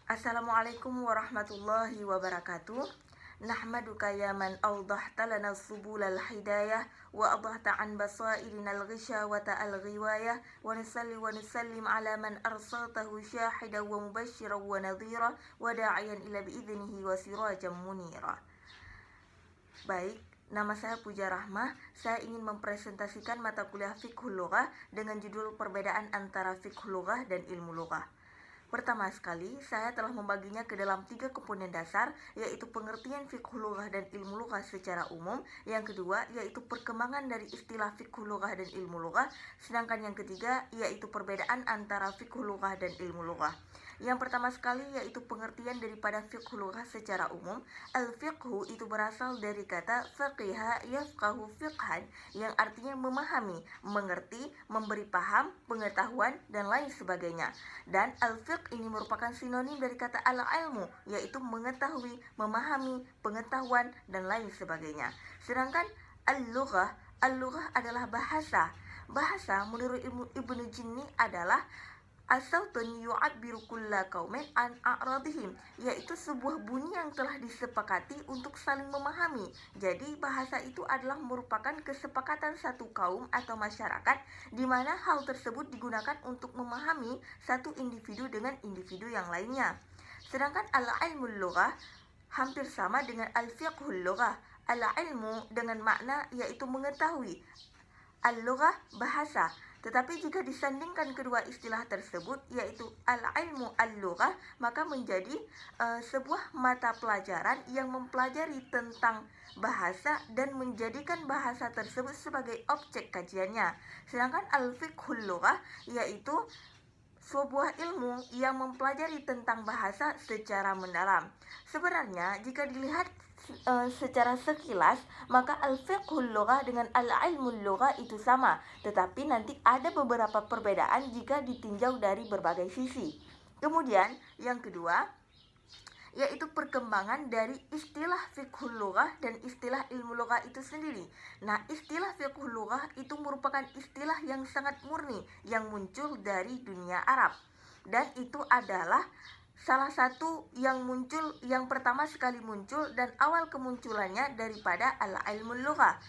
Assalamualaikum warahmatullahi wabarakatuh. Nahmaduka ya man awdahta lana subulal hidayah wa adahta an basairina al-ghishawata al-ghiwayah wa nusallim ala man arsaltahu syahidan wa mubashiran wa nadhira wa da'iyan ila bi'idhnihi wa sirajan munira. Baik, nama saya Puja Rahmah. Saya ingin mempresentasikan mata kuliah Fiqhul Lughah dengan judul perbedaan antara Fiqhul Lughah dan ilmu lughah. Pertama sekali, saya telah membaginya ke dalam 3 komponen dasar, yaitu pengertian fiqhul lughah dan ilmu lughah secara umum. Yang kedua, yaitu perkembangan dari istilah fiqhul lughah dan ilmu lughah. Sedangkan yang ketiga, yaitu perbedaan antara fiqhul lughah dan ilmu lughah. Yang pertama sekali, yaitu pengertian daripada fiqhul lughah secara umum. Al-fiqhu itu berasal dari kata faqiha yafqahu fiqhan, yang artinya memahami, mengerti, memberi paham, pengetahuan, dan lain sebagainya. Dan al-fiqh ini merupakan sinonim dari kata al-ilmu, yaitu mengetahui, memahami, pengetahuan, dan lain sebagainya. Sedangkan al-lughah adalah bahasa. Bahasa menurut Ibnu Jinni adalah as-sautun yu'abbiru kulla qaumin an a'radihim, yaitu sebuah bunyi yang telah disepakati untuk saling memahami. Jadi bahasa itu adalah merupakan kesepakatan satu kaum atau masyarakat di mana hal tersebut digunakan untuk memahami satu individu dengan individu yang lainnya. Sedangkan al-ilmul lughah hampir sama dengan al-fiqhul lughah. Al-ilmu dengan makna yaitu mengetahui, al-lughah bahasa. Tetapi jika disandingkan kedua istilah tersebut, yaitu al-ilmu al-lughah, maka menjadi sebuah mata pelajaran yang mempelajari tentang bahasa dan menjadikan bahasa tersebut sebagai objek kajiannya. Sedangkan al-fiqhul lughah yaitu sebuah ilmu yang mempelajari tentang bahasa secara mendalam. Sebenarnya jika dilihat secara sekilas, maka al-fiqhul lughah dengan al-ilmul lughah itu sama, tetapi nanti ada beberapa perbedaan jika ditinjau dari berbagai sisi. Kemudian yang kedua, yaitu perkembangan dari istilah fiqhul lughah dan istilah ilmu lughah itu sendiri. Nah, istilah fiqhul lughah itu merupakan istilah yang sangat murni yang muncul dari dunia Arab. Dan itu adalah salah satu yang muncul, yang pertama sekali muncul dan awal kemunculannya daripada al-ilmul lughah.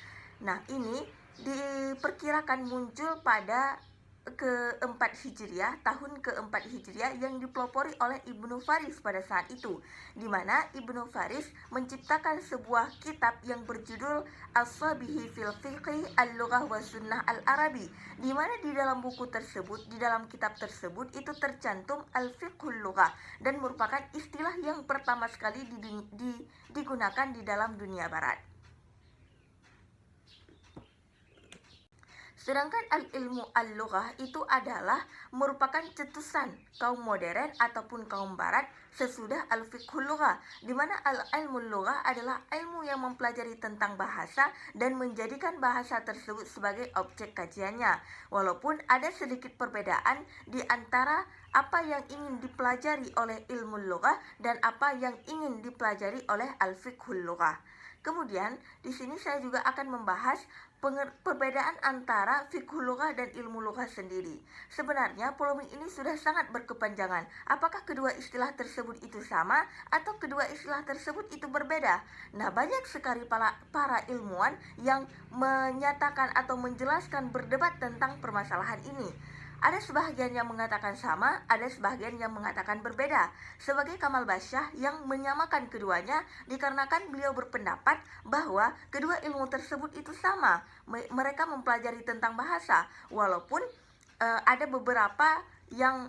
Nah, ini diperkirakan muncul pada keempat Hijriah, tahun keempat Hijriah yang dipelopori oleh Ibnu Faris pada saat itu, di mana Ibnu Faris menciptakan sebuah kitab yang berjudul As-Sabihi fil Fiqhi Al-Lughah wa Sunnah Al-Arabi, di mana di dalam buku tersebut, di dalam kitab tersebut itu tercantum Al-Fiqhul Lughah dan merupakan istilah yang pertama sekali digunakan di dalam dunia barat. Sedangkan al-ilmu al-lughah itu adalah merupakan cetusan kaum modern ataupun kaum barat sesudah al-fiqhul lughah, di mana al-ilmu lughah adalah ilmu yang mempelajari tentang bahasa dan menjadikan bahasa tersebut sebagai objek kajiannya. Walaupun ada sedikit perbedaan di antara apa yang ingin dipelajari oleh ilmu lughah dan apa yang ingin dipelajari oleh al-fiqhul lughah. Kemudian di sini saya juga akan membahas perbedaan antara fiqhul lughah dan ilmu lughah sendiri. Sebenarnya polemik ini sudah sangat berkepanjangan. Apakah kedua istilah tersebut itu sama atau kedua istilah tersebut itu berbeda? Nah, banyak sekali para ilmuwan yang menyatakan atau menjelaskan, berdebat tentang permasalahan ini. Ada sebagian yang mengatakan sama, ada sebagian yang mengatakan berbeda. Sebagai Kamal Basyah yang menyamakan keduanya dikarenakan beliau berpendapat bahwa kedua ilmu tersebut itu sama. Mereka mempelajari tentang bahasa, walaupun ada beberapa yang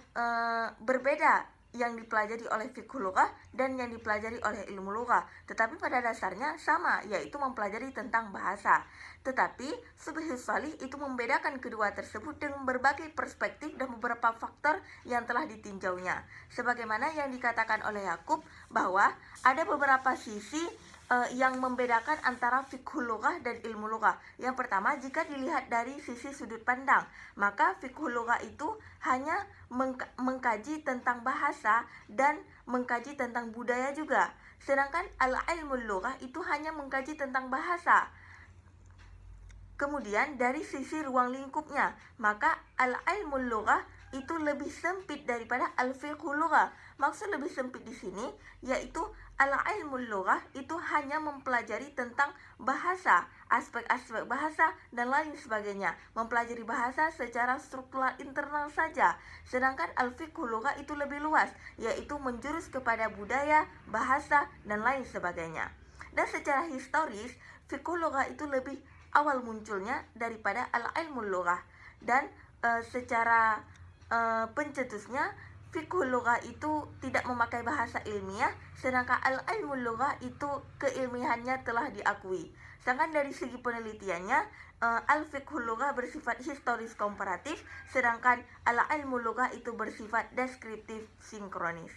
berbeda yang dipelajari oleh fiqhul lughah dan yang dipelajari oleh ilmu lughah, tetapi pada dasarnya sama, yaitu mempelajari tentang bahasa. Tetapi Subhus Salih itu membedakan kedua tersebut dengan berbagai perspektif dan beberapa faktor yang telah ditinjaunya. Sebagaimana yang dikatakan oleh Yakub bahwa ada beberapa sisi yang membedakan antara fiqhul lughah dan ilmu lughah. Yang pertama, jika dilihat dari sisi sudut pandang, maka fiqhul lughah itu hanya mengkaji tentang bahasa dan mengkaji tentang budaya juga. Sedangkan al-ilmul lughah itu hanya mengkaji tentang bahasa. Kemudian dari sisi ruang lingkupnya, maka al-ilmul lughah itu lebih sempit daripada al-fiqhul lughah. Maksud lebih sempit di sini yaitu al-ilmul lughah itu hanya mempelajari tentang bahasa, aspek-aspek bahasa dan lain sebagainya, mempelajari bahasa secara struktural internal saja. Sedangkan al-fiqhul lughah itu lebih luas, yaitu menjurus kepada budaya, bahasa dan lain sebagainya. Dan secara historis, fiqhul lughah itu lebih awal munculnya daripada al-ilmul lughah. Dan secara pencetusnya, fiqhul lughah itu tidak memakai bahasa ilmiah, sedangkan al-ilmul lughah itu keilmiahannya telah diakui. Sedangkan dari segi penelitiannya, al-fiqhul lughah bersifat historis komparatif, sedangkan al-ilmul lughah itu bersifat deskriptif sinkronis.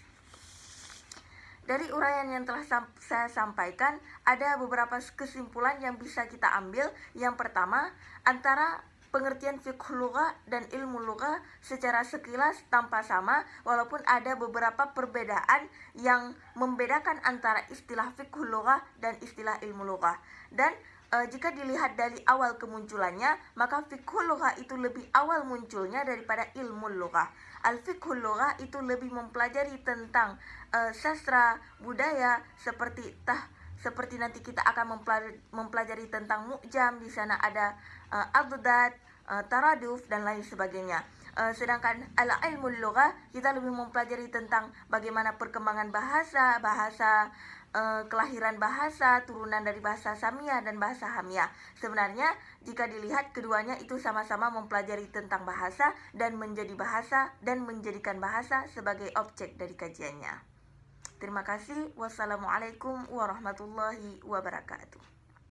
Dari uraian yang telah saya sampaikan, ada beberapa kesimpulan yang bisa kita ambil. Yang pertama, antara pengertian fiqhul lughah dan ilmu lughah secara sekilas tampak sama, walaupun ada beberapa perbedaan yang membedakan antara istilah fiqhul lughah dan istilah ilmu lughah. Dan jika dilihat dari awal kemunculannya, maka fiqhul lughah itu lebih awal munculnya daripada ilmu lughah. Al-fiqhul lughah itu lebih mempelajari tentang sastra budaya seperti nanti kita akan mempelajari tentang mu'jam, di sana ada adad, taraduf dan lain sebagainya. Sedangkan al-ilmul lughah kita lebih mempelajari tentang bagaimana perkembangan bahasa, kelahiran bahasa, turunan dari bahasa Samiyah dan bahasa Hamiyah. Sebenarnya jika dilihat keduanya itu sama-sama mempelajari tentang bahasa dan menjadi bahasa dan menjadikan bahasa sebagai objek dari kajiannya. Terima kasih. Wassalamualaikum warahmatullahi wabarakatuh.